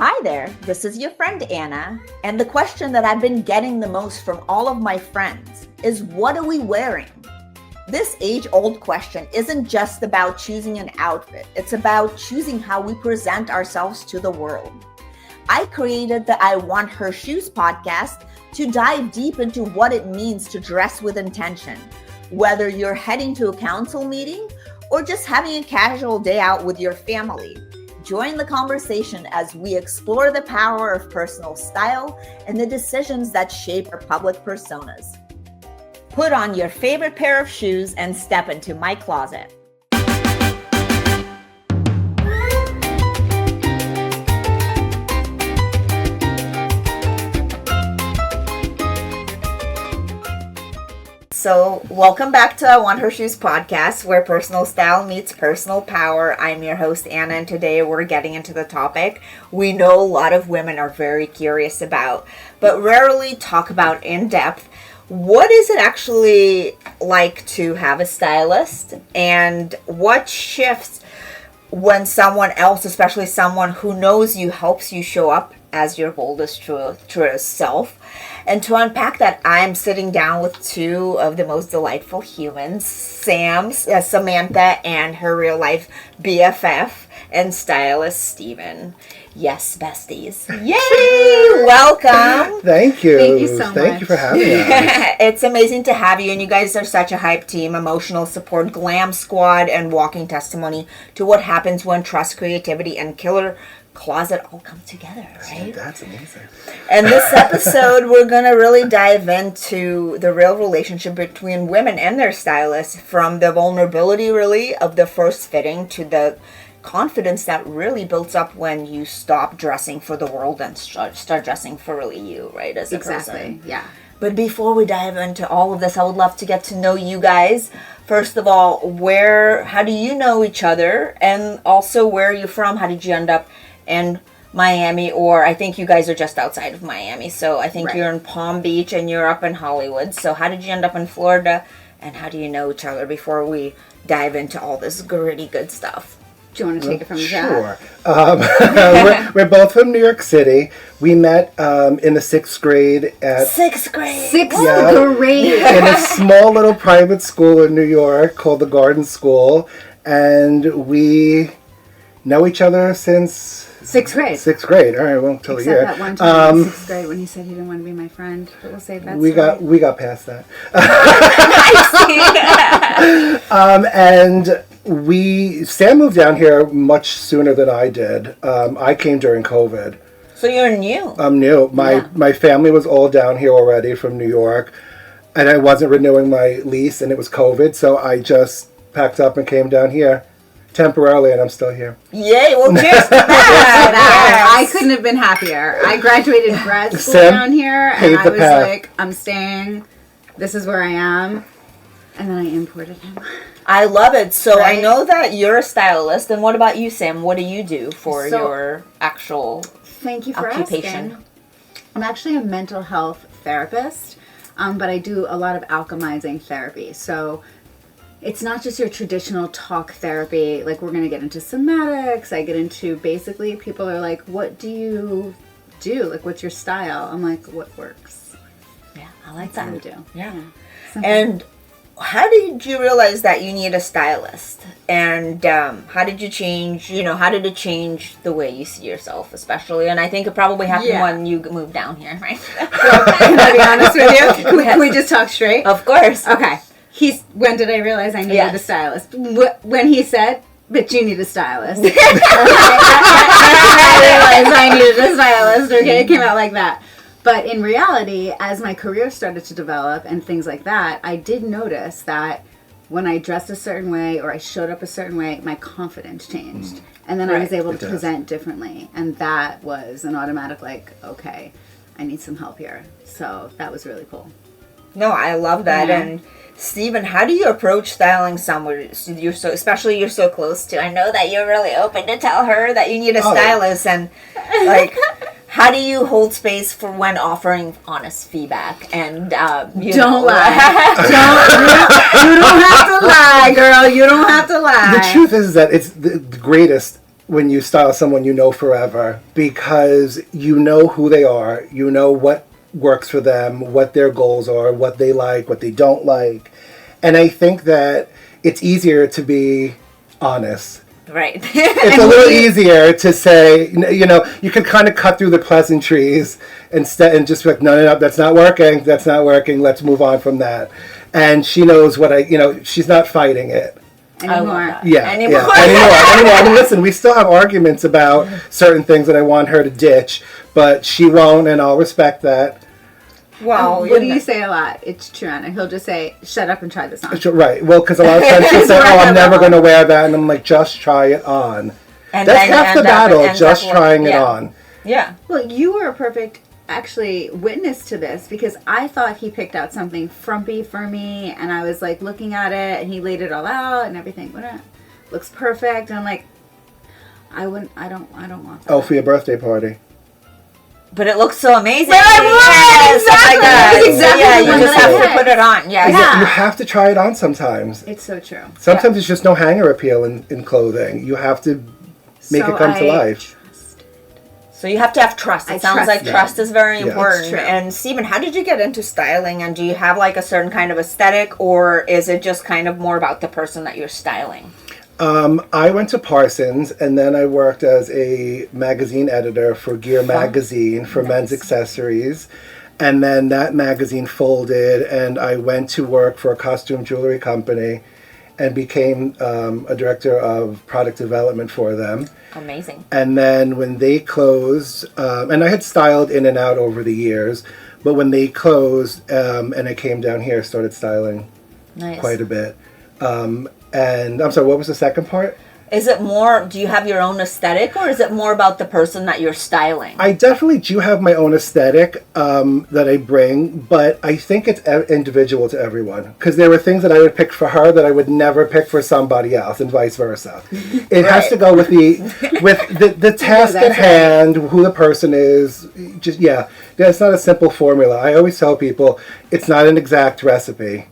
Hi there, this is your friend Anna, and the question that I've been getting the most from all of my friends is, what are we wearing? This age-old question isn't just about choosing an outfit, it's about choosing how we present ourselves to the world. I created the I Want Her Shoes podcast to dive deep into what it means to dress with intention, whether you're heading to a council meeting or just having a casual day out with your family. Join the conversation as we explore the power of personal style and the decisions that shape our public personas. Put on your favorite pair of shoes and step into my closet. So, welcome back to I Want Her Shoes podcast, where personal style meets personal power. I'm your host, Anna, and today we're getting into the topic we know a lot of women are very curious about, but rarely talk about in depth. What is it actually like to have a stylist, and what shifts when someone else, especially someone who knows you, helps you show up as your boldest, truest self? And to unpack that, I'm sitting down with two of the most delightful humans, Samantha, and her real life BFF and stylist Steven. Yes, besties. Yay! Welcome. Thank you. Thank you so much. Thank you for having us. It's amazing to have you, and you guys are such a hype team, emotional support, glam squad, and walking testimony to what happens when trust, creativity, and killer closet all come together, right? That's amazing. And this episode, we're going to really dive into the real relationship between women and their stylists, from the vulnerability, really, of the first fitting to the confidence that really builds up when you stop dressing for the world and start dressing for really you, right, as a person. Yeah. But before we dive into all of this, I would love to get to know you guys. First of all, how do you know each other? And also, where are you from? How did you end up in Miami? Or I think you guys are just outside of Miami. So I think You're in Palm Beach and you're up in Hollywood. So how did you end up in Florida? And how do you know each other before we dive into all this gritty good stuff? Do you want to take it from the Sure. We're both from New York City. We met in the 6th grade at... 6th grade? Grade. In a small little private school in New York called the Garden School. And we know each other since... 6th grade. 6th grade. All right, well, till a year. Except that one time in 6th grade when he said he didn't want to be my friend. But we'll save that We got past that. I see. And Sam moved down here much sooner than I did. I came during COVID. So you're new. I'm new. My family was all down here already from New York, and I wasn't renewing my lease, and it was COVID, so I just packed up and came down here temporarily, and I'm still here. Yay! Well, cheers to that. I couldn't have been happier. I graduated grad school Sam down here, and paved I the was path. like, I'm staying. This is where I am. And then I imported him. I love it. So Right? I know that you're a stylist, and what about you, Sam? What do you do for your actual Thank you for occupation? asking. I'm actually a mental health therapist, but I do a lot of alchemizing therapy. So it's not just your traditional talk therapy. Like, we're going to get into somatics. I get into, basically, people are like, what do you do? Like, what's your style? I'm like, what works? Yeah, I like That's that. what I do. Yeah. Simple. And how did you realize that you need a stylist? And how did you change, how did it change the way you see yourself, especially? And I think it probably happened when you moved down here, right? Can I be honest with you? Can we just talk straight? Of course. Okay. When did I realize I needed a stylist? When he said, but you need a stylist. Okay. I realized I needed a stylist. Okay, it came out like that. But in reality, as my career started to develop and things like that, I did notice that when I dressed a certain way or I showed up a certain way, my confidence changed. And then I was able to present differently. And that was an automatic, like, okay, I need some help here. So that was really cool. No, I love that. Yeah. And Steven, how do you approach styling someone you're so close to? I know that you're really open to tell her that you need a stylist, and like, how do you hold space for when offering honest feedback? And don't lie. You don't have to lie, girl. You don't have to lie. The truth is that it's the greatest when you style someone you know forever, because you know who they are, you know what works for them, what their goals are, what they like, what they don't like. And I think that it's easier to be honest. Right. It's a little easier to say, you can kind of cut through the pleasantries and just be like, no, that's not working, let's move on from that. And she knows she's not fighting it. Anymore. Anymore. I mean, listen, we still have arguments about certain things that I want her to ditch, but she won't, and I'll respect that. Well, what do you say a lot? It's true, Anna. He'll just say, shut up and try this on. Right. Well, because a lot of times she'll say, I'm never going to wear that, and I'm like, just try it on. And that's half the battle, just trying it on. Yeah. Well, you were a perfect, actually, witness to this, because I thought he picked out something frumpy for me, and I was like looking at it, and he laid it all out and everything. Looks perfect, and I'm like, I don't want that. Oh, for your birthday party. But it looks so amazing. But I want exactly. You just have to put it on. Yeah. You have to try it on sometimes. It's so true. Sometimes it's just no hanger appeal in clothing. You have to make it come to life. So you have to have trust. It sounds like trust is very important. And Steven, how did you get into styling? And do you have like a certain kind of aesthetic, or is it just kind of more about the person that you're styling? I went to Parsons, and then I worked as a magazine editor for Gear Magazine for men's accessories. And then that magazine folded, and I went to work for a costume jewelry company and became a director of product development for them. Amazing. And then when they closed, and I had styled in and out over the years, but when they closed and I came down here, started styling quite a bit. And I'm sorry, what was the second part? Is it more, do you have your own aesthetic, or is it more about the person that you're styling? I definitely do have my own aesthetic that I bring, but I think it's individual to everyone. Because there were things that I would pick for her that I would never pick for somebody else, and vice versa. It has to go with the task at hand, who the person is. It's not a simple formula. I always tell people, it's not an exact recipe.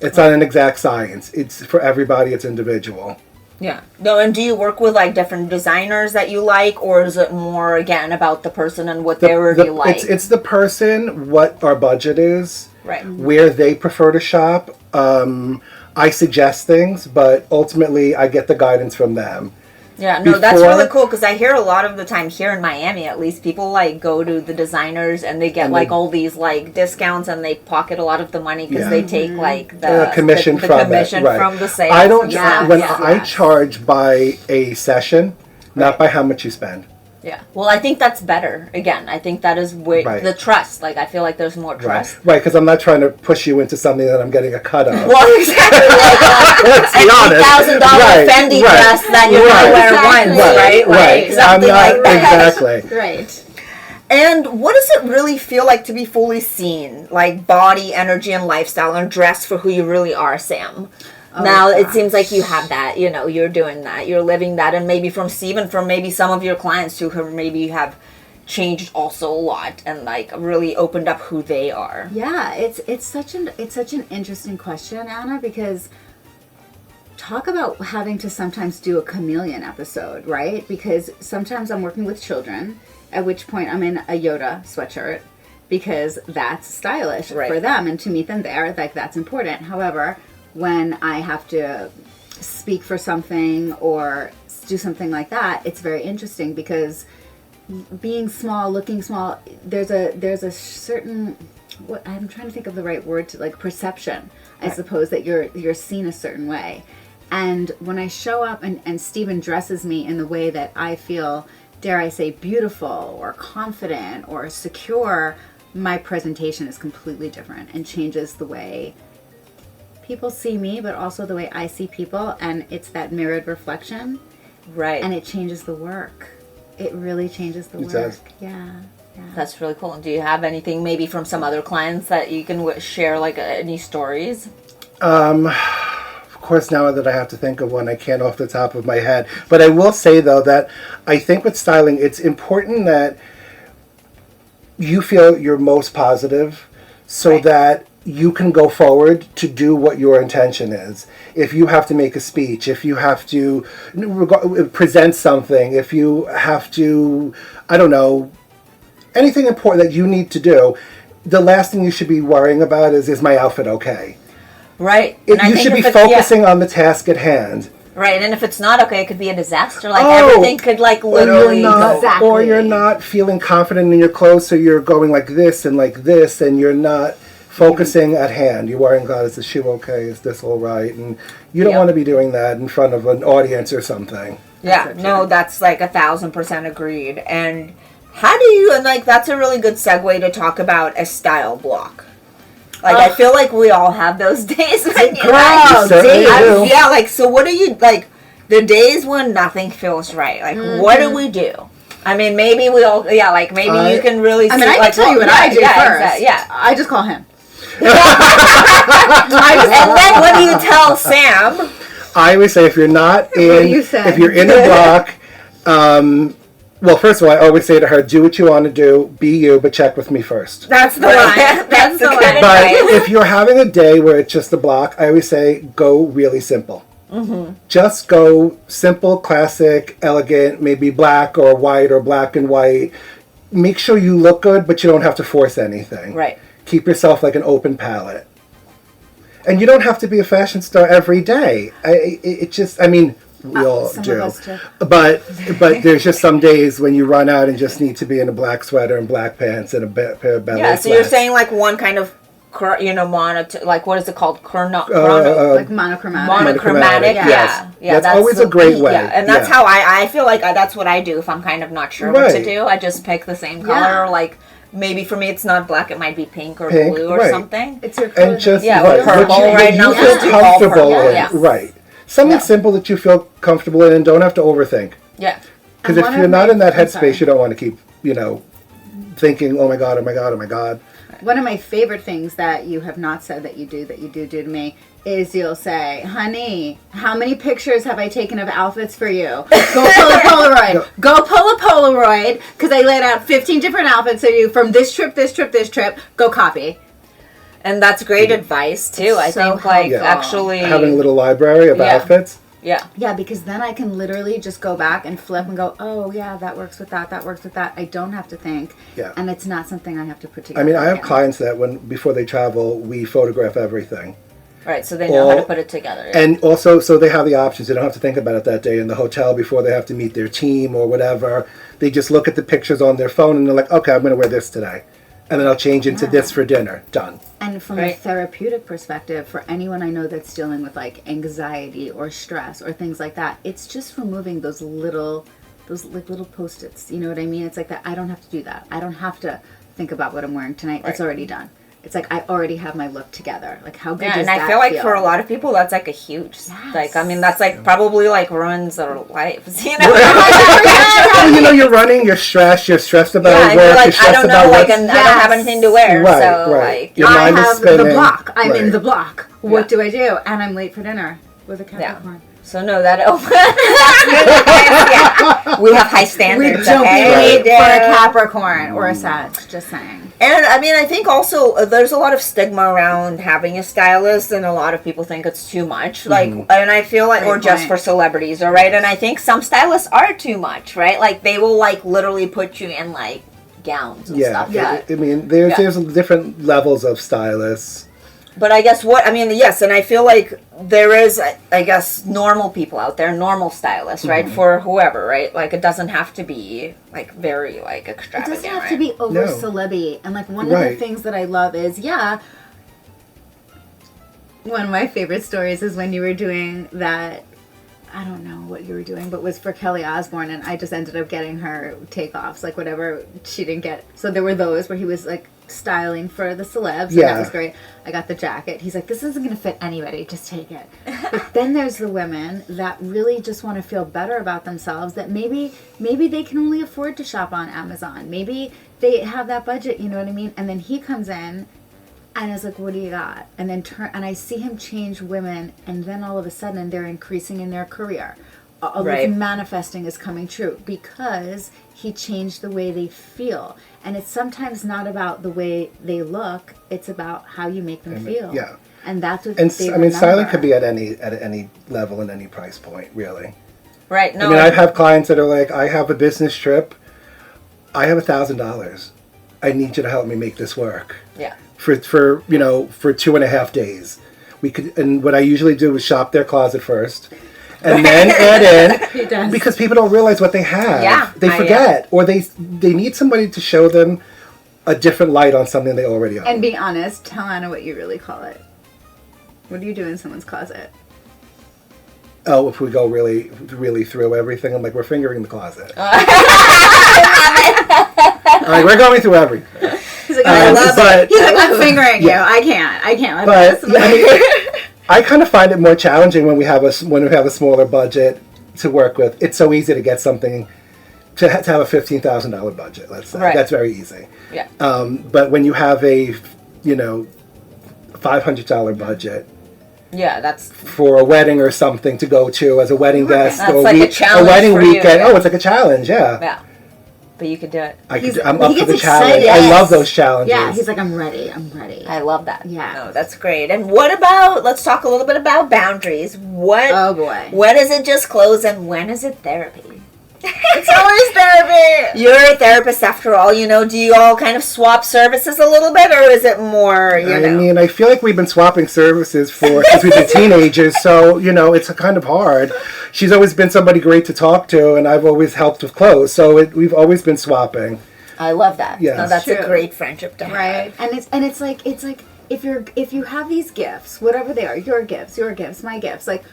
It's not an exact science. It's for everybody, it's individual. Yeah. No, and do you work with like different designers that you like, or is it more again about the person and what they really like? It's the person, what our budget is, right? Where they prefer to shop. I suggest things, but ultimately I get the guidance from them. Yeah, no, that's really cool, because I hear a lot of the time here in Miami, at least, people like go to the designers and they get like all these like discounts, and they pocket a lot of the money because they take like the commission from the sales. I don't I charge by a session, not by how much you spend. Yeah. Well, I think that's better. Again, I think that is the trust. Like, I feel like there's more trust. Right, because I'm not trying to push you into something that I'm getting a cut of. Well, exactly. Like $8,000 Fendi dress that you're going to wear once, right? Right. Something like that. Exactly. Right. And what does it really feel like to be fully seen? Like, body, energy, and lifestyle, and dressed for who you really are, Sam? Now, it seems like you have that, you're doing that, you're living that, and maybe from Steven, from maybe some of your clients too, who maybe have changed also a lot and like really opened up who they are. Yeah, it's such an interesting question, Anna, because talk about having to sometimes do a chameleon episode, right? Because sometimes I'm working with children, at which point I'm in a Yoda sweatshirt, because that's stylish for them, and to meet them there, like that's important. However, when I have to speak for something or do something like that, it's very interesting, because being small, looking small, there's a certain, what I'm trying to think of the right word, to like perception, I suppose, that you're seen a certain way. And when I show up and Steven dresses me in the way that I feel, dare I say, beautiful or confident or secure, my presentation is completely different and changes the way people see me, but also the way I see people, and it's that mirrored reflection. Right. And it changes the work. It really changes the work. Yeah. That's really cool. Do you have anything maybe from some other clients that you can share, like any stories? Of course, now that I have to think of one, I can't off the top of my head. But I will say, though, that I think with styling, it's important that you feel your most positive, so that you can go forward to do what your intention is. If you have to make a speech, if you have to present something, if you have to, I don't know, anything important that you need to do, the last thing you should be worrying about is my outfit okay? Right. You should be focusing on the task at hand. Right, and if it's not okay, it could be a disaster. Like, everything could, like, literally go. Exactly. Or you're not feeling confident in your clothes, so you're going like this, and you're not focusing at hand. You're worrying, God, is the shoe okay? Is this all right? And you don't want to be doing that in front of an audience or something. Yeah, no, that's, like, 1,000% agreed. And how do you, and, like, that's a really good segue to talk about a style block. Like, I feel like we all have those days when yeah, like, so what do you, like, the days when nothing feels right? Like, what do we do? I mean, maybe we all, like, maybe you can really see, I mean, I can tell you what I do first. I just call him. And then what do you tell Sam? I always say if you're not in, if you're in a block, well, first of all, I always say to her, do what you want to do, be you, but check with me first. That's the line. That's the line. But if you're having a day where it's just a block, I always say go really simple. Mm-hmm. Just go simple, classic, elegant, maybe black or white or black and white. Make sure you look good, but you don't have to force anything. Right. Keep yourself like an open palette. And you don't have to be a fashion star every day. We all do. But there's just some days when you run out and just need to be in a black sweater and black pants and a pair of ballet flats. So you're saying like one kind of, like what is it called? Like monochromatic. Monochromatic, yes. Yeah, that's always a great way. Yeah, and that's how I feel like that's what I do if I'm kind of not sure what to do. I just pick the same color, like maybe for me it's not black, it might be pink or blue or something. It's your color. And just purple right now. You feel comfortable in. Right. Something Yeah. simple that you feel comfortable in and don't have to overthink. Yeah. Because if you're not in that headspace, you don't want to keep, thinking, oh my God, oh my God, oh my God. One of my favorite things that you have not said that you do to me is you'll say, honey, how many pictures have I taken of outfits for you? Go pull a Polaroid. Go pull a Polaroid because I laid out 15 different outfits for you from this trip, this trip, this trip. Go copy. And that's great advice too. I think actually having a little library of outfits. Yeah. Yeah, because then I can literally just go back and flip and go, oh yeah, that works with that, that works with that. I don't have to think. Yeah. And it's not something I have to put together. I mean, I have clients that before they travel, we photograph everything. Right, so they know how to put it together. Yeah. And also, so they have the options. They don't have to think about it that day in the hotel before they have to meet their team or whatever. They just look at the pictures on their phone and they're like, okay, I'm going to wear this today. And then I'll change into this for dinner. Done. And from a therapeutic perspective, for anyone I know that's dealing with like anxiety or stress or things like that, it's just removing those little Post-its. You know what I mean? It's like that. I don't have to do that. I don't have to think about what I'm wearing tonight. Right. It's already done. It's like I already have my look together. Like how good does that feel? And I feel like for a lot of people that's like a huge like I mean that's like probably like ruins their lives, you know. You're running, you're stressed about work, you're like, you're stressed I don't know, about I don't have anything to wear. Right, so right. like I have the block. I'm in the block. What do I do? And I'm late for dinner with a Capricorn. So no, that's good. We have high standards. We don't be late for a Capricorn or a Sag. Just saying. And I mean, I think also there's a lot of stigma around having a stylist, and a lot of people think it's too much. Like, and I feel like, or just for celebrities, all right. And I think some stylists are too much, right? Like they will like literally put you in like gowns and stuff. Yeah, I mean, there's different levels of stylists. But I guess yes, and I feel like there is, I guess, normal people out there, normal stylists, right, for whoever, right? Like, it doesn't have to be, like, very, like, extravagant, It doesn't have to be over celeb-y. And, like, one of the things that I love is, one of my favorite stories is when you were doing that, I don't know what you were doing, but it was for Kelly Osbourne, and I just ended up getting her takeoffs, like, whatever she didn't get. So there were those where he was, like, styling for the celebs, and that was great. I got the jacket. He's like, this isn't going to fit anybody, just take it. But then there's the women that really just want to feel better about themselves, that maybe they can only afford to shop on Amazon. Maybe they have that budget, you know what I mean? And then he comes in and is like, what do you got? And then and I see him change women, and then all of a sudden they're increasing in their career. all Right. this manifesting is coming true because he changed the way they feel. And it's sometimes not about the way they look, it's about how you make them feel. Yeah. And that's what And they I mean, styling remember. could be at any level and any price point, really. Right. No. I mean, I have clients that are like, I have a business trip. I have $1,000. I need you to help me make this work. Yeah. For 2.5 days. We could, and what I usually do is shop their closet first, and then add He in does. because people don't realize what they have. Yeah, They forget, or they need somebody to show them a different light on something they already own. And be honest, tell Anna what you really call it. What do you do in someone's closet? Oh, if we go really, really through everything, I'm like, we're fingering the closet. All right, we're going through everything. He's like, I love but- it. He's like, I'm fingering you. Yeah. I can't let But this. I mean, I kind of find it more challenging when we have a smaller budget to work with. It's so easy to get something to have a $15,000 budget. Let's say Right. that's very easy. Yeah. But when you have a $500 budget Yeah. That's. for a wedding or something to go to as a wedding guest, That's or like a challenge wedding for you, weekend. yeah. Oh, it's like a challenge. Yeah. Yeah. But you could do it. I'm He up for gets the challenge. excited. I love those challenges. Yeah, he's like, I'm ready. I love that. Yeah. No, that's great. And what about? Let's talk a little bit about boundaries. What? Oh boy. When is it just clothes and when is it therapy? It's always therapy. You're a therapist after all, do you all kind of swap services a little bit, or is it more, I mean, I feel like we've been swapping services since we've been teenagers, so, it's kind of hard. She's always been somebody great to talk to, and I've always helped with clothes, so we've always been swapping. I love that. Yes. No, that's a True. great friendship to have. Right. And it's like if you have these gifts, whatever they are, your gifts, my gifts, like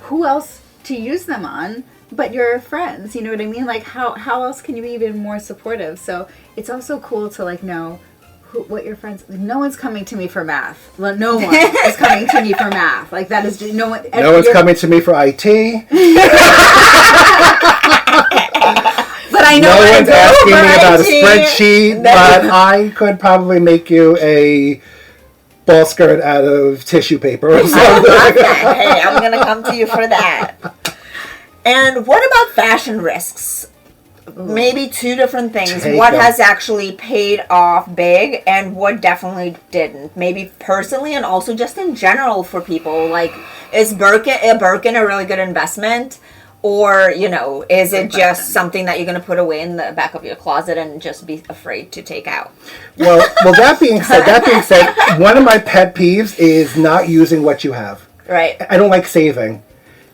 who else to use them on but your friends, you know what I mean? Like how else can you be even more supportive? So it's also cool to like know what your friends. No one's coming to me for math. Well, no one is coming to me for math. Like that is just, no one. No one's coming to me for IT. But I know No what I one's do asking for me about a IT. spreadsheet, but I could probably make you a ball skirt out of tissue paper or I something. love that. Hey, I'm going to come to you for that. And what about fashion risks? Maybe two different things. Take What them. has actually paid off big and what definitely didn't? Maybe personally and also just in general for people. Like, is Birkin a really good investment? Or, is it just something that you're going to put away in the back of your closet and just be afraid to take out? Well, that being said, one of my pet peeves is not using what you have. Right. I don't like saving.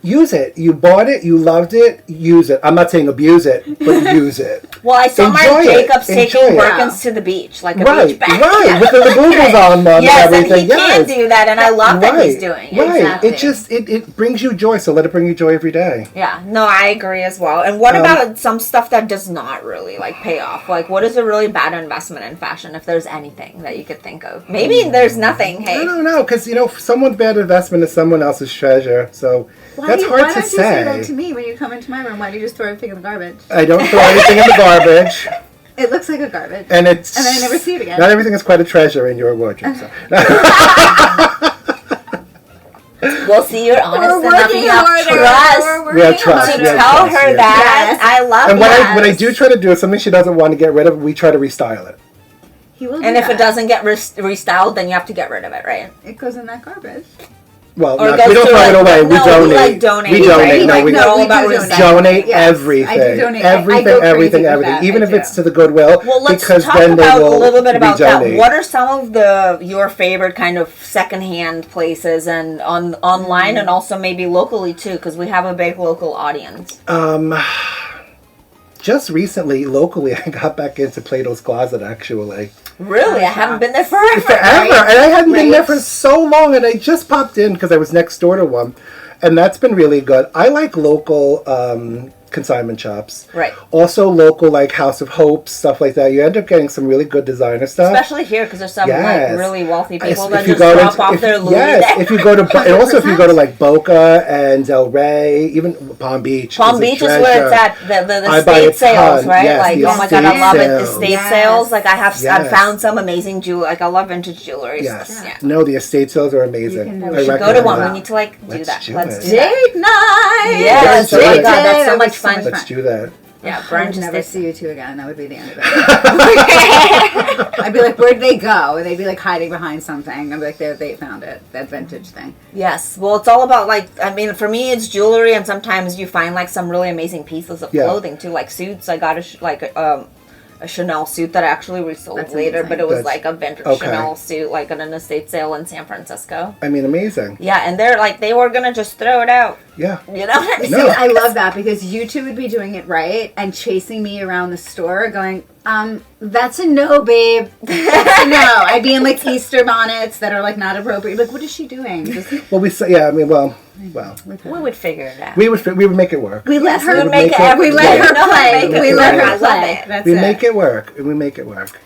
Use it. You bought it. You loved it. Use it. I'm not saying abuse it, but use it. Well, I saw Marc Enjoy it. Jacobs taking Enjoy it. Birkins to the beach, like a Right, beach bag. right. With the boobles on them Yes, and everything. and he can do that, and I love that he's doing it. Right. Exactly. It just it brings you joy, so let it bring you joy every day. Yeah, no, I agree as well. And what about some stuff that does not really pay off? Like, what is a really bad investment in fashion? If there's anything that you could think of, maybe there's nothing. I Hey, don't know, because someone's bad investment is someone else's treasure. So that's hard why to don't you say that say. to me when you come into my room? Why do you just throw everything in the garbage? I don't throw anything in the garbage, It looks like a garbage. and And then I never see it again. Not everything is quite a treasure in your wardrobe. So. we'll see you're honest We're enough. working You have harder. trust We're We have working trust. to We have tell trust, her yeah. that. Yes. I love And that. what I do try to do is something she doesn't want to get rid of, we try to restyle it. He will do And if that. it doesn't get restyled, then you have to get rid of it, right? It goes in that garbage. Well, Or no, goes we don't to, throw it away. We no, donate. donate. We donate. Right? No, Like, we we're all we about do recycling. donate Yes, everything. I do donate. Everything, I go crazy everything, with everything. that. Even I if do. it's to the Goodwill, Well, let's because talk then they about will a little bit about that. redonate. What are some of your favorite kind of secondhand places and online and also maybe locally too? Because we have a big local audience. Just recently, locally, I got back into Plato's Closet, actually. Really, I haven't been there forever. Forever. right? And I hadn't been there Right. for so long, and I just popped in because I was next door to one. And that's been really good. I like local consignment shops. Right. Also local, like House of Hope, stuff like that. You end up getting some really good designer stuff. Especially here, because there's some Yes. like really wealthy people If that you just go drop into- off if- their Louis Yes, there. if you go to, and also if you go to like Boca and Del Rey, even Palm Beach. Palm a Beach is treasure. where it's at. The I buy estate a sales, ton. right? Yes, like, the oh my god, I estate love it. sales. Estate Yes. sales. Like, I've Yes. found some amazing jewelry. Like, I love vintage jewelry. Yes. Yeah. No, the estate sales are amazing. can do I it. We should go to recommend one. that. We need to like do Let's that. do Let's it. do that. Date night! Yes. Oh my God, that's so That much was so fun. much Let's do that. Yeah, I brunch would is never this. see you two again. That would be the end of it. I'd be like, where'd they go? And they'd be like hiding behind something. I'd be like, they found it. That vintage thing. Yes. Well, it's all about like, I mean, for me, it's jewelry, and sometimes you find like some really amazing pieces of Yeah. clothing too, like suits. I got a Chanel suit that I actually resold That's later, amazing. but it was That's- like a vintage okay. Chanel suit, like at an estate sale in San Francisco. I mean, amazing. Yeah, and they're like, they were gonna just throw it out. Yeah. You know what I mean? No. See, I love that because you two would be doing it right and chasing me around the store going, that's a no, babe. That's a no. I'd be in like Easter bonnets that are like not appropriate. Like, what is she doing? Just, Well, we say, yeah. I mean, well. We would figure it out. We would make it work. we let We her would make it. it- We let her No, play. make it We let work. I her love play. it. That's We it. make it work. We make it work.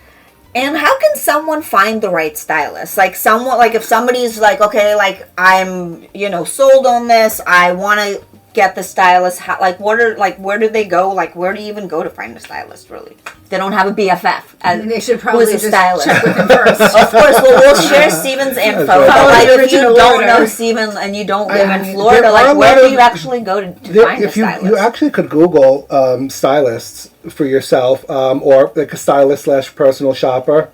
And how can someone find the right stylist? Like someone, like if somebody's like, okay, like I'm, sold on this. I want to get the stylist. How, like, where do they go? Like, where do you even go to find a stylist? Really, they don't have a BFF. They should who probably is a just stylist. check with him first. Of course, well, we'll share Steven's info. Follow But like, the if you original don't order. know Steven and you don't live in mean, Florida, there are like a where lot do of- you actually go to There- find a if you stylist? actually could Google stylists for yourself, or like a stylist / personal shopper.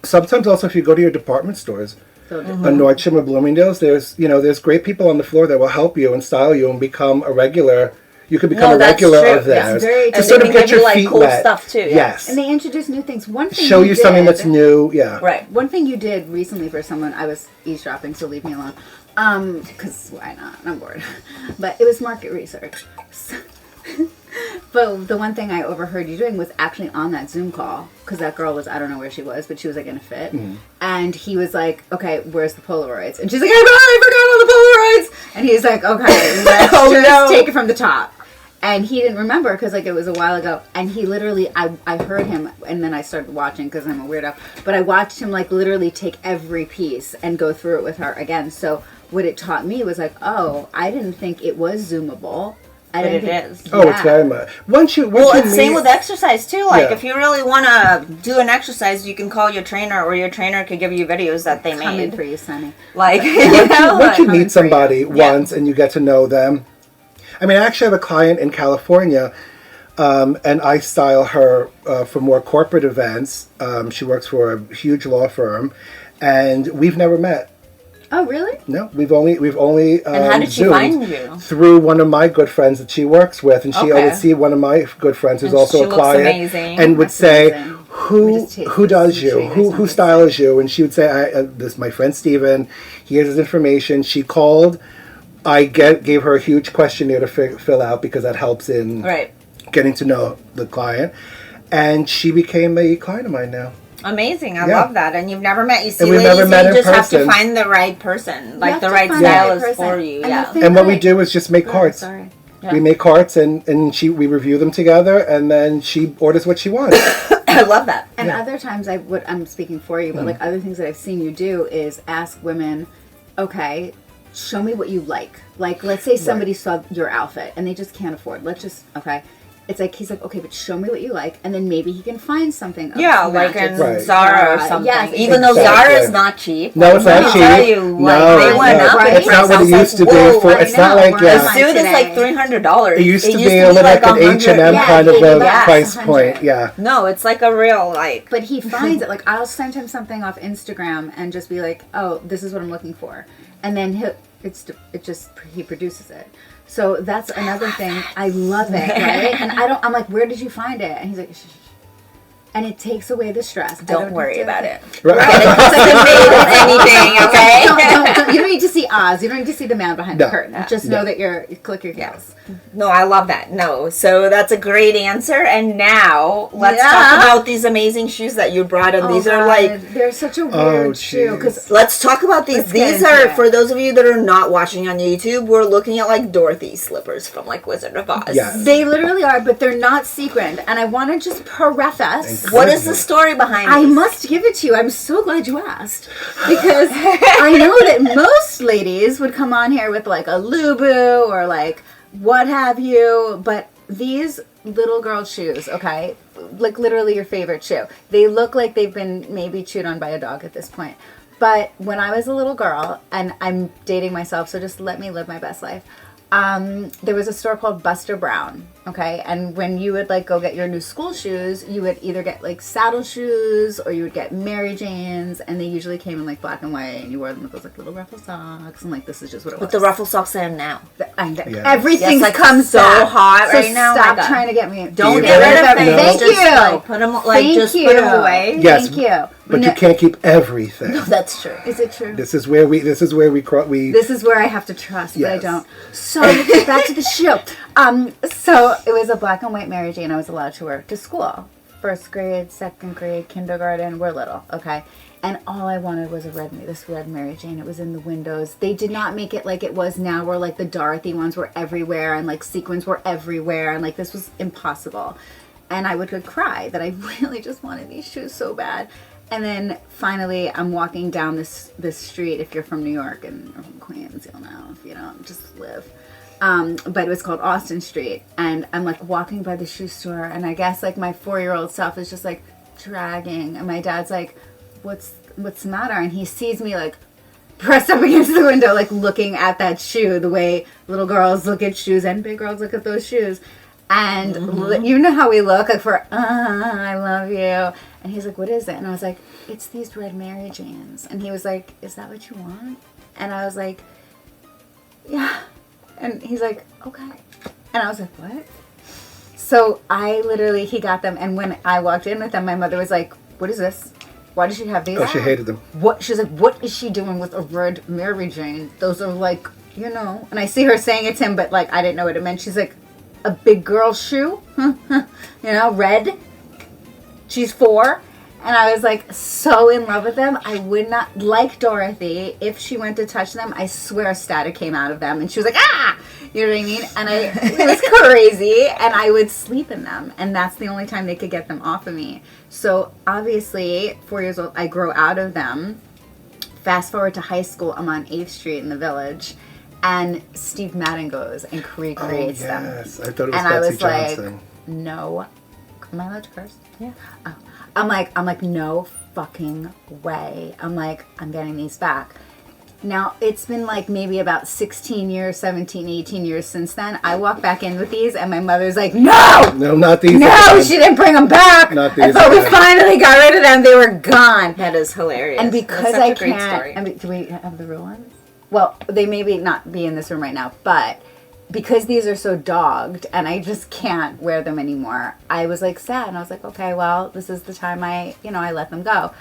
Sometimes also if you go to your department stores, So a Nordstrom or Bloomingdale's, there's great people on the floor that will help you and style you and become a regular. You could become No, a that's regular true. of That's theirs very to true. sort And of they get give you, your like, feet cool wet. stuff, too, yeah. Yes, And they introduce new things. One thing show you something did- that's new. Yeah, Right. One thing you did recently for someone, I was eavesdropping, so leave me alone. Because why not? I'm bored. But it was market research. But the one thing I overheard you doing was actually on that Zoom call, because that girl was, I don't know where she was, but she was like in a fit. And he was like, okay, where's the Polaroids? And she's like, I forgot all the Polaroids! And he's like, okay, let's just take it from the top. And he didn't remember because like it was a while ago. And he literally, I heard him, and then I started watching because I'm a weirdo. But I watched him like literally take every piece and go through it with her again. So what it taught me was like, oh, I didn't think it was zoomable. I But didn't it think, is. Oh, it's very much. Once you Well, meet, it's same with exercise too. Like, Yeah. if you really want to do an exercise, you can call your trainer, or your trainer could give you videos that they coming made. for you, Sonny. Like, once you know, you like- meet somebody Yeah. once and you get to know them. I mean, I actually have a client in California, and I style her for more corporate events. She works for a huge law firm, and we've never met. Oh, really? No, we've only And how did she Zoomed find you? through one of my good friends that she works with, and she Okay. would see one of my good friends who's And also she a looks client, amazing. and would That's say, amazing. We "Who just take who does some you? shade or Who something." styles you?" And she would say, "This is my friend Steven. Here's his information." She called. I gave her a huge questionnaire to fill out because that helps in Right. getting to know the client, and she became a client of mine now. Amazing. I Yeah. love that. And you've never met. You see, And we've ladies, never met you in just have to person. find the right person, like have the to right find the right stylist person. for you. And the Yeah. thing- And what we Right. do is just make Oh, cards. sorry. Yeah. We make cards, and we review them together, and then she orders what she wants. I love that. And Yeah. other times I'm speaking for you, but like other things that I've seen you do is ask women, okay, show me what you like. Like, let's say somebody saw your outfit and they just can't afford. Okay. It's like, he's like, okay, but show me what you like, and then maybe he can find something. Yeah, to like match in it. Right. Zara or Yes, something. Even though exactly. Zara is not cheap. No, it's Let not me tell cheap. you, like, No, they went no. up. Right? in It's not what it price. I was used to like, be whoa, for. I It's not know, like where The am yeah. I suit is like today? $300. It used to be a little like an 100. H&M Yeah, kind of a yeah, price 100. point. Yeah. No, it's like a real like. But he finds it. Like, I'll send him something off Instagram and just be like, "Oh, this is what I'm looking for," and then he produces it. So that's another thing. I love it, right? And I'm like, "Where did you find it?" And he's like, shh, shh, shh. And it takes away the stress. Don't worry about it. Right. Anything, okay? You don't need to see Oz. You don't need to see the man behind the curtain. Just know that you click your heels. No, I love that. No, so that's a great answer. And now let's talk about these amazing shoes that you brought in. These are like they're such a weird shoe. Because let's talk about these. These are for those of you that are not watching on YouTube. We're looking at like Dorothy slippers from like Wizard of Oz. Yes. They literally are, but they're not sequined. And I want to just preface. What is the story behind I these? must give it to you. I'm so glad you asked. Because I know that most ladies would come on here with like a Lubu or like what have you. But these little girl shoes, okay, like literally your favorite shoe. They look like they've been maybe chewed on by a dog at this point. But when I was a little girl, and I'm dating myself, so just let me live my best life. There was a store called Buster Brown, okay? And when you would like go get your new school shoes, you would either get like saddle shoes or you would get Mary Janes, and they usually came in like black and white, and you wore them with those like little ruffle socks, and like this is just what it was. With the ruffle socks I am now. Everything like, comes so back. hot So right now. Stop trying to get me. Don't get rid of things. Thank Just, you. like, put them like Thank just you. put them away. Yes. Thank you. But you can't keep everything. That's true. Is it true? This is where we This is where I have to trust, but I Yes. don't. So back to the shoe. So it was a black and white Mary Jane I was allowed to wear to school. First grade, second grade, kindergarten. We're little, okay. And all I wanted was this red Mary Jane. It was in the windows. They did not make it like it was now, where like the Dorothy ones were everywhere and like sequins were everywhere, and like this was impossible. And I would cry that I really just wanted these shoes so bad. And then finally, I'm walking down this street. If you're from New York and or from Queens, you'll know. If you don't, just live. But it was called Austin Street. And I'm like walking by the shoe store. And I guess like my 4-year-old self is just like dragging. And my dad's like, what's the matter? And he sees me like pressed up against the window, like looking at that shoe the way little girls look at shoes and big girls look at those shoes. And you know how we look, like for, I love you. And he's like, what is it? And I was like, it's these red Mary Janes. And he was like, is that what you want? And I was like, yeah. And he's like, okay. And I was like, what? So he got them. And when I walked in with them, my mother was like, what is this? Why does she have these? Oh, she hated them. What? She's like, what is she doing with a red Mary Jane? Those are like, you know. And I see her saying it to him, but like, I didn't know what it meant. She's like, a big girl shoe, red. She's 4. And I was like so in love with them. I would not, like Dorothy, if she went to touch them, I swear static came out of them. And she was like, ah! You know what I mean? And it was crazy. And I would sleep in them. And that's the only time they could get them off of me. So obviously, 4 years old, I grow out of them. Fast forward to high school, I'm on 8th Street in the Village. And Steve Madden goes and recreates them. Yes, I thought it was and Betsy I was Johnson. like, no. Am I allowed to curse? Yeah. Oh. I'm like, no fucking way. I'm like, I'm getting these back. Now, it's been like maybe about 16 years, 17, 18 years since then. I walk back in with these, and my mother's like, no! No, not these. No, she didn't bring them back! Not these. I thought we finally got rid of them. They were gone. That is hilarious. And because That's I such a great can't... story. I mean, do we have the real ones? Well, they may not be in this room right now, but because these are so dogged and I just can't wear them anymore, I was like sad, and I was like, okay, well, this is the time I let them go.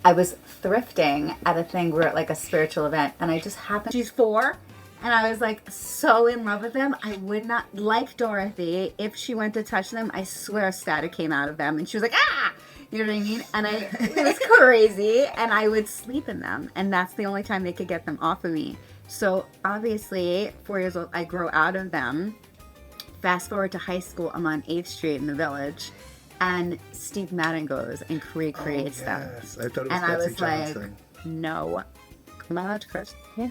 I was thrifting at a thing where like a spiritual event, and I just happened, she's 4, and I was like so in love with them. I would not, like Dorothy, if she went to touch them, I swear static came out of them, and she was like, ah! You know what I mean? And it was crazy, and I would sleep in them, and that's the only time they could get them off of me. So obviously, 4 years old, I grow out of them. Fast forward to high school, I'm on 8th Street in the Village, and Steve Madden goes and recreates them. Yes, I thought it was and Betsy I was Johnson. like, no. Am I allowed to curse? Yeah.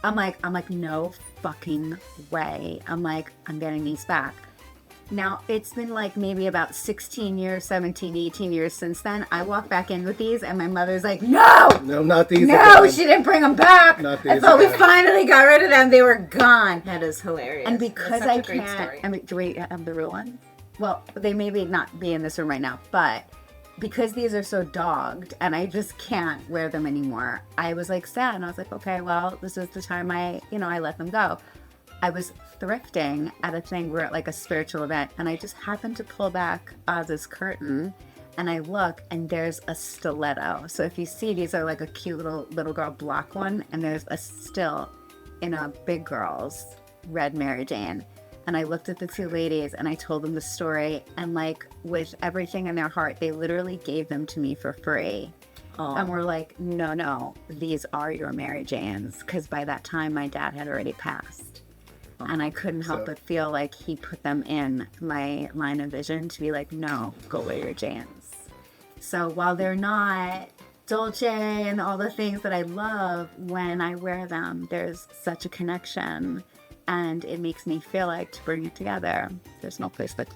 I'm like, no fucking way. I'm like, I'm getting these back. Now, it's been like maybe about 16 years, 17, 18 years since then. I walk back in with these, and my mother's like, no! No, not these. No, again. she didn't bring them back. Not these I thought we again. finally got rid of them. They were gone. That is hilarious. And because That's such I a great can't, story. I mean, do we have the real ones? Well, they may not be in this room right now, but because these are so dogged and I just can't wear them anymore, I was like sad, and I was like, okay, well, this is the time I let them go. I was thrifting at a thing where like a spiritual event, and I just happened to pull back Oz's curtain, and I look, and there's a stiletto. So if you see, these are like a cute little girl block one, and there's a still in a big girl's red Mary Jane. And I looked at the two ladies, and I told them the story, and like with everything in their heart, they literally gave them to me for free. And we're like, no, these are your Mary Janes, because by that time my dad had already passed. And I couldn't help but feel like he put them in my line of vision to be like, no, go wear your Janes. So while they're not Dolce and all the things that I love, when I wear them, there's such a connection, and it makes me feel like to bring it together. There's no place but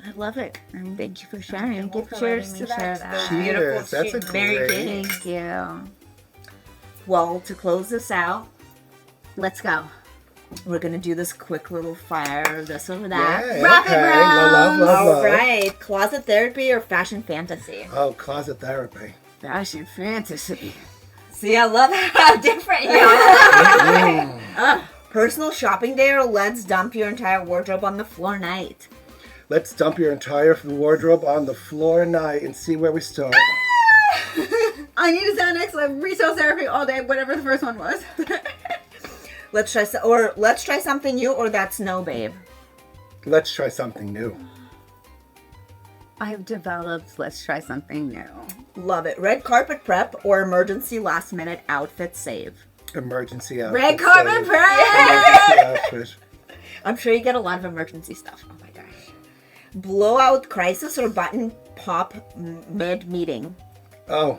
I love it. And thank you for sharing. Well, Cheers to that. Cheers. That's a Very great. good. Thank you. Well, to close this out, Let's go. we're gonna do this quick little fire, this or that. Yeah, Rock and okay. roll. Love. All right, closet therapy or fashion fantasy? Oh, closet therapy. Fashion fantasy. See, I love how different you are. Personal shopping day or let's dump your entire wardrobe on the floor night? Let's dump your entire wardrobe on the floor night and see where we start. I need a Xanax, like retail therapy all day, whatever the first one was. Let's try something new, or that's no, babe. Let's try something new. I've developed, let's try something new. Love it. Red carpet prep or emergency last minute outfit save? Emergency outfit. Red carpet save. prep! Emergency outfit. I'm sure you get a lot of emergency stuff. Oh my gosh. Blowout crisis or button pop mid-meeting? Oh,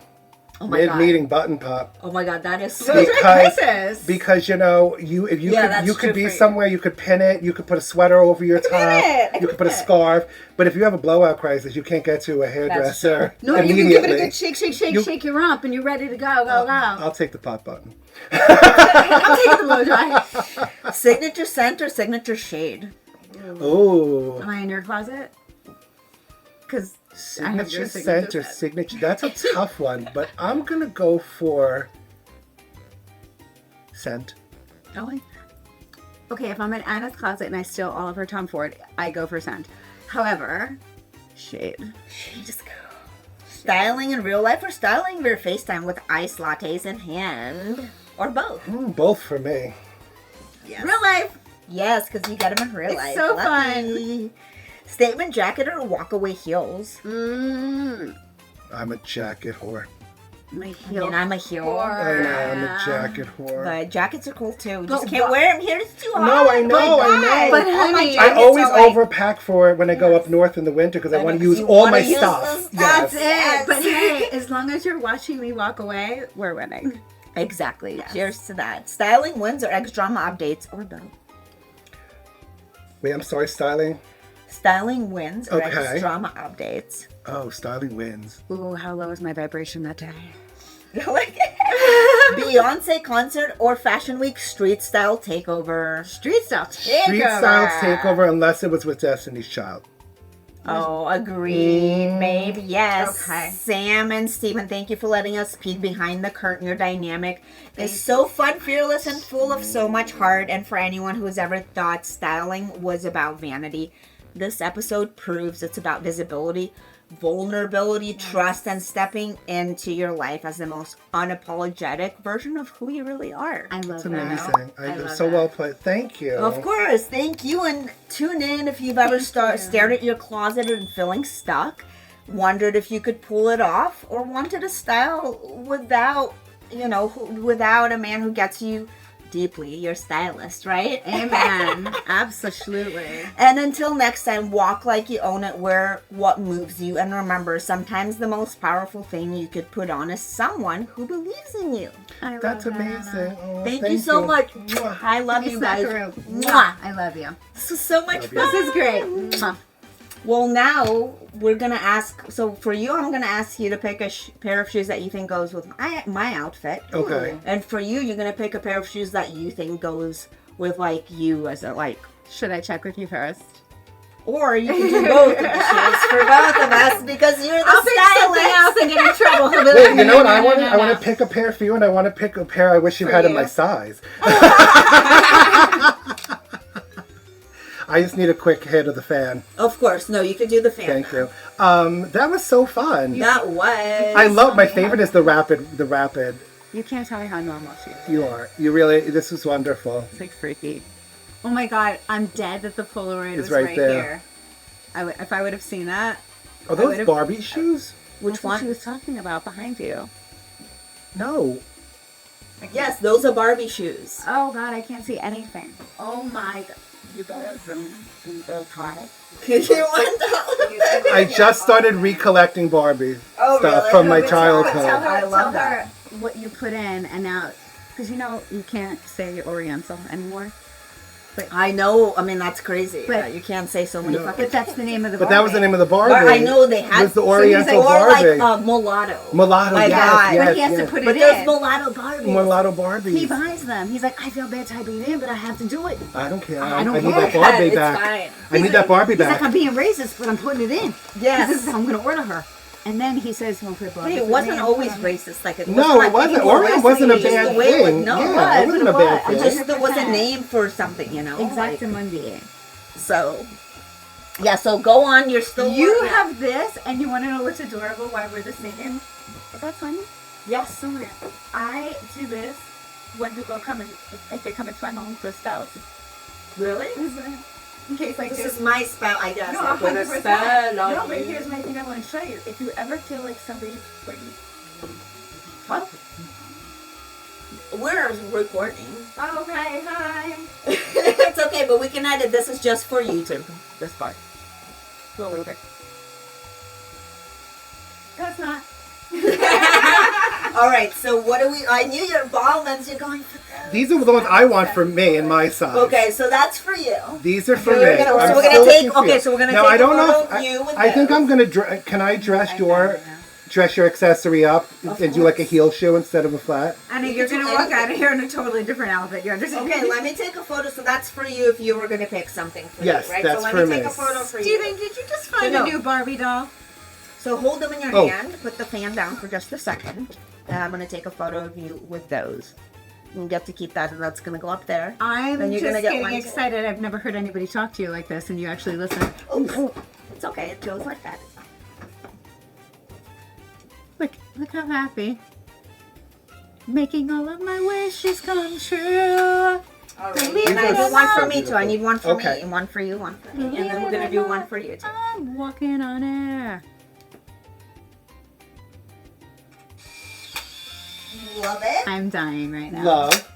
Oh my god. mid-meeting button pop. Oh my god, that is so... Those are crisis. Because you know, that's you could true be for you. somewhere, you could pin it, you could put a sweater over your top, I you could put a scarf. But if you have a blowout crisis, you can't get to a hairdresser No, you immediately. can give it a good shake your rump, and you're ready to go. I'll take the pop button. I'll take the blow dry. Signature scent or signature shade? Oh, Am I in your closet? Because I have signature your scent or signature. That's a tough one, but I'm gonna go for scent. Oh, okay, if I'm in Anna's closet and I steal all of her Tom Ford, I go for scent. However, shade. Just go. Styling in real life or styling via FaceTime with iced lattes in hand? Or both? Both for me. Yes. Real life. Yes, because you get them in real It's life. so Lucky. Statement jacket or walkaway heels? Mm, I'm a jacket whore. my I heel. mean, I'm a heel. I know, I'm a jacket whore. But jackets are cool too. You But just can't wha- wear them here. It's too hot. No, I know, Oh my I know. God. But All my honey, I jackets always are like- overpack for it when I go up north in the winter because I want to know, 'cause use you all wanna my use stuff. those- That's Yes. it. Yes. But hey, as long as you're watching me walk away, we're winning. Exactly. Yes. Cheers to that. Styling wins or ex-drama updates or both? Wait, I'm sorry, styling? Styling wins or Okay. ex-drama updates? Oh, styling wins. Ooh, how low is my vibration that day? Like Beyonce concert or Fashion Week street style takeover? Street style takeover. Street Styles takeover unless it was with Destiny's Child. Oh, agreed. Maybe yes. Okay. Sam and Steven, thank you for letting us peek behind the curtain. Your dynamic is so fun, fearless, and full of so much heart. And for anyone who has ever thought styling was about vanity, this episode proves it's about visibility, vulnerability, trust, and stepping into your life as the most unapologetic version of who you really are. I love It's that. amazing. I love So that. well played. Thank you. Of course, thank you, and tune in if you've ever stared at your closet and feeling stuck, wondered if you could pull it off, or wanted a style without a man who gets you deeply, your stylist, right? Amen. Absolutely. And until next time, walk like you own it, wear what moves you, and remember, sometimes the most powerful thing you could put on is someone who believes in you. I love That's that. amazing. Oh, Thank you so much. Mwah. I love you guys. Mwah. I love you. This is so much Love you. fun. This is great. Mwah. Well, now we're gonna ask. So for you, I'm gonna ask you to pick a pair of shoes that you think goes with my outfit. Okay. And for you, you're gonna pick a pair of shoes that you think goes with like you as a like. Should I check with you first? Or you can do both of the shoes for both of us because you're the I'll pick something stylist. else and get in trouble. Wait, you know what I want? I want to pick a pair for you, and I want to pick a pair I wish you had in you. my size. I just need a quick hit of the fan. Of course. No, you could do the fan. Thank now. you. That was so fun. That was. I love, my favorite is the rapid. You can't tell me how normal she is. You are. You really, this is wonderful. It's like freaky. Oh my god, I'm dead that the Polaroid It's was right right there. here. If I would have seen that. Are those Barbie shoes? Which That's what she one? was talking about behind you. No. Yes, those are Barbie shoes. Oh god, I can't see anything. Oh my god. You better zoom in the car. You want I just started recollecting Barbie Oh, stuff really? from my Tell childhood. Tell her, I love tell that. her what you put in and now, because you know you can't say Oriental anymore. I know. I mean, that's crazy. But- You can't say so many No. fucking. But that's the name of the But that was the name of the Barbie. But I know they had. It was the so he's Oriental or Barbie. like mulatto. Mulatto, Like yes, that. yes, But he has yes. to put But it there's in. mulatto Barbies. Mulatto Barbies. He buys them. He's like, I feel bad typing it in, but I have to do it. I don't care. I don't I need care. that Barbie It's back. fine. I need that Barbie He's back. like, I'm being racist, but I'm putting it in. Yes. This is how I'm going to order her. And then he says, "Well, put Barbie Hey, it for wasn't me." always racist. Like it No, wasn't it wasn't. people Orient racist. wasn't a It's just bad the way it thing. was- No, Yeah, it wasn't a bad it thing. just there was a 100%. name for something, you know. Exactamundi. So, yeah. So go on. You're still. You working. have this, and you want to know what's adorable? Why we're the same? Is that funny? Yes. So weird. I do this when people come in, if they come into my home for spells. Really? In case like This there's is my spell, I guess. No, like, with a 100%. spell on No, but you. here's my thing I want to show you. If you ever feel like somebody's like, what? We're recording. Okay, hi. It's okay, but we can edit. This is just for YouTube. This part. Go a little bit. That's not. All right. So what do we? I knew your ball lens. You're going for those. These are the ones I want for me and my size. Okay, so that's for you. These are for So me. we're gonna- so I'm we're gonna still take- looking for okay, you. so we're gonna Now, take I a don't know. photo of you with I think those. I'm gonna. Can I dress your accessory up and do like a heel shoe instead of a flat? And You you're can going to do walk anything. out of here in a totally different outfit. You understand? Okay, let me take a photo. So that's for you if you were gonna pick something for Yes, you, right? that's so let for me me. take a photo for Steven, you. did you just find No. a new Barbie doll? So hold them in your Oh. hand. Put the fan down for just a second. And I'm gonna take a photo of you with those. You get to keep that, and that's gonna go up there. I'm Then you're just gonna get getting one too. excited. I've never heard anybody talk to you like this, and you actually listen. Oh, it's okay. It goes like that. Look how happy. Making all of my wishes come true. All Believe right. And I it or need one for not. me too. I need one for Okay. me, and one for you, one for me, and then we're gonna do one for you too. I'm walking on air. Love it. I'm dying right now. Love.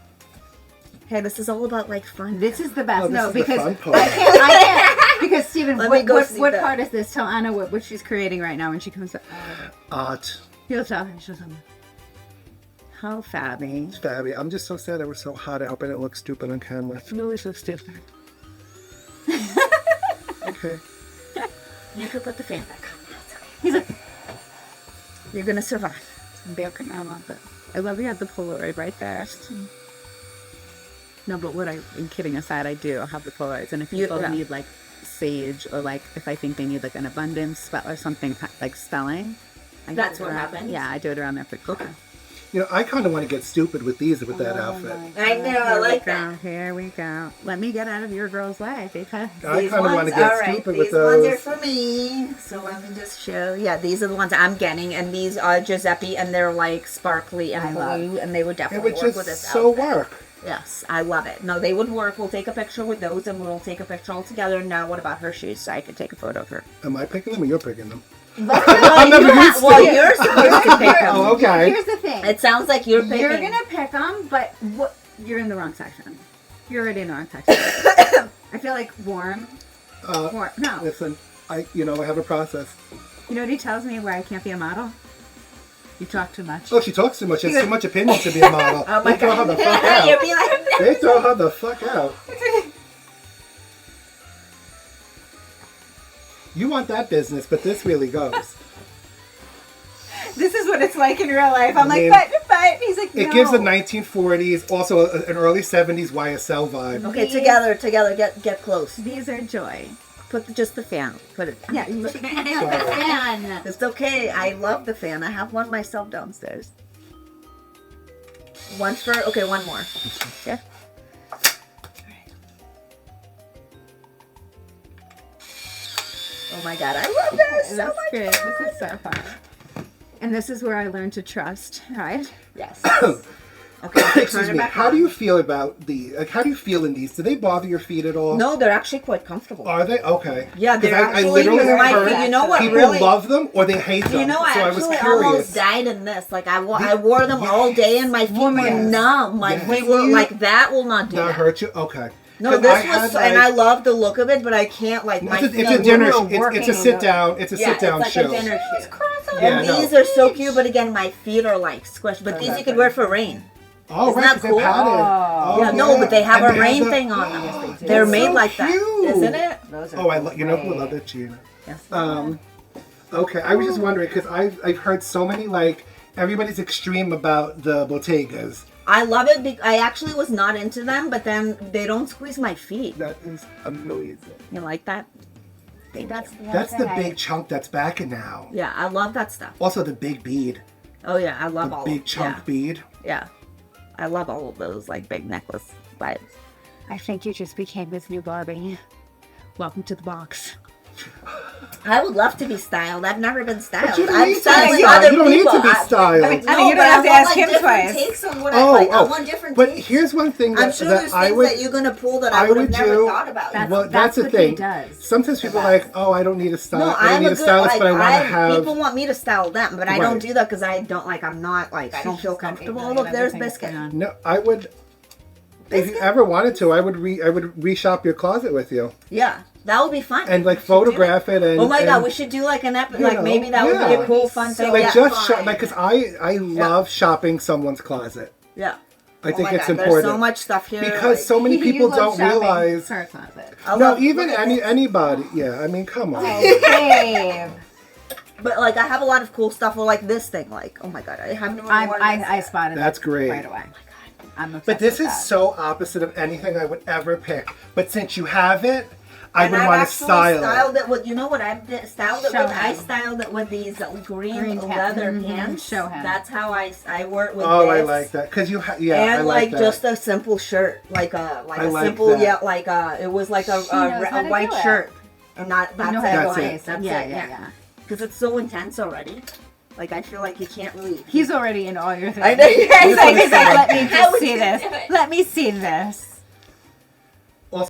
Hey, this is all about like fun. This is the best. Oh, this no, is the because fun part. I can't. Because Steven, Let me go see what that. part is this? Tell Anna what she's creating right now when she comes up. Art. You'll tell her. She'll tell me. How fabby. It's fabby. I'm just so sad I was so hot. I hope I didn't look stupid on camera. Really so stupid. Okay. You could put the fan back on. That's okay. He's like, You're gonna survive. I love it. I love you had the Polaroid right there. No, but I'm kidding aside, I do have the Polaroids. And if people Yeah. need like sage or like if I think they need like an abundance spell or something like spelling, I do That's it what around- happens? Yeah, I do it around there for Okay. You know, I kind of want to get stupid with these with that outfit. I know. I like that. Here we go. Let me get out of your girl's way because I These kind of want ones- to get all right, stupid these with those. ones are for me. So let me just show. Yeah, these are the ones I'm getting, and these are Giuseppe, and they're like sparkly and blue, and they would It definitely would work with just this so outfit. work. Yes, I love it. No, they would work. We'll take a picture with those, and we'll take a picture all together. Now, what about her shoes? So I could take a photo of her. Am I picking them or you're picking them? Well, never you used to. well, you're supposed to pick them. Oh, okay. here's the thing. It sounds like you're picking. You're gonna pick them, but you're in the wrong section. You're already in the wrong section. I feel like warm. Warm. No. Listen, I have a process. You know what he tells me where I can't be a model? You talk too much. Oh, she talks too much. She has too much opinion to be a model. Oh my They throw her god! the fuck You'd out. be like, They throw her the fuck out. You want that business, but this really goes. This is what it's like in real life. I'm mean, like, but he's like, It no. gives a 1940s, also an early 70s YSL vibe. okay, together, get close. These are joy. Put just the fan. Put it. Yeah, you fan. It's okay. I love the fan. I have one myself downstairs. One for one more. Yeah. Oh my god, I love this so That's much. great. This is so fun. And this is where I learned to trust, right? Yes. Okay, Excuse turn it me. back How on. do you feel about how do you feel in these? Do they bother your feet at all? No, they're actually quite comfortable. Are they? Okay. Yeah, they're 'Cause actually. I literally my heard feet, you know what? people Really, love them or they hate them. you know, I so I was actually curious. almost died in this. Like I wore them all day, and my feet were Yes. numb. My Yes. feet were like that. Will not do That that. hurt you? Okay. No, 'Cause this I was, had, and I love the look of it, but I can't like my It's feet. a dinner. were It's a working sit down. It's a Yeah, sit down it's show. like a dinner shoe. Yeah, And no. these are so cute, but again, my feet are like squished. But these you could wear for rain. Oh, Isn't right, that 'cause cool? they're padded. Oh. Yeah, no, but they have And a rain thing on them. They're That's made so like that, cute. isn't it? Those are Oh, you know who great. love it, Gina. Yes. Okay, I was just wondering because I've heard so many like everybody's extreme about the Bottegas. I love it. I actually was not into them, but then they don't squeeze my feet. That is amazing. You like that? That's the big chunk that's back in now. Yeah, I love that stuff. Also the big bead, Oh yeah, I love the all big of chunk yeah. bead. Yeah, I love all of those like big necklace vibes. I think you just became this new Barbie. Welcome to the box. I would love to be styled. I've never been styled. But you don't I'm need to be styling styled. other You don't need people. to be styled. I mean, No, you but don't have to want, ask like, him different twice. Takes on what I want different But takes. here's one thing I'm that, sure that there's I things would that you're gonna pull that I would have never do. thought about. Well, that's the what he thing. does. Sometimes people are like, oh, I don't need a style. No, I don't I'm need a a good stylist, like but I want to have. people want me to style them, but I don't Right. do that because I don't like. I'm not like I don't feel comfortable. Look, there's Biscuit. No, I would. If you ever wanted to, I would reshop your closet with you Yeah, that would be fun. and like We should do photograph it. And Oh my god, and, we should do like an episode. you Like know, maybe that would be yeah. a cool, fun thing. like yeah. just like because I love shopping someone's closet. Yeah. I think my it's God, important There's so much stuff here. because like, so many people You love don't shopping realize. for a closet. I No, love- even look at this. anybody. Yeah, I mean, come on. Babe. But like I have a lot of cool stuff. Or like this thing. Like oh my god, I haven't even worn this I yet. spotted That's that great. right away. I'm obsessed But this with is that. so opposite of anything I would ever pick. But since you have it, I And would I've want to actually style styled it. it with. You know what I've styled it Show with? I him. styled it with these green Green leather pants. pants. Show him. That's how I wore it with Oh, this. I like that because you. Yeah, I And like like that. just a simple shirt, like a I like simple that. it was like She knows how a to white do it. shirt, and that's You know it. how to That's go it. nice. That's yeah, it, yeah. Because it's so intense already. Like I feel like you can't really. He's already in all your things. I know. He's like, He's like, let me how just would see you this. do it? Let me see this. Also-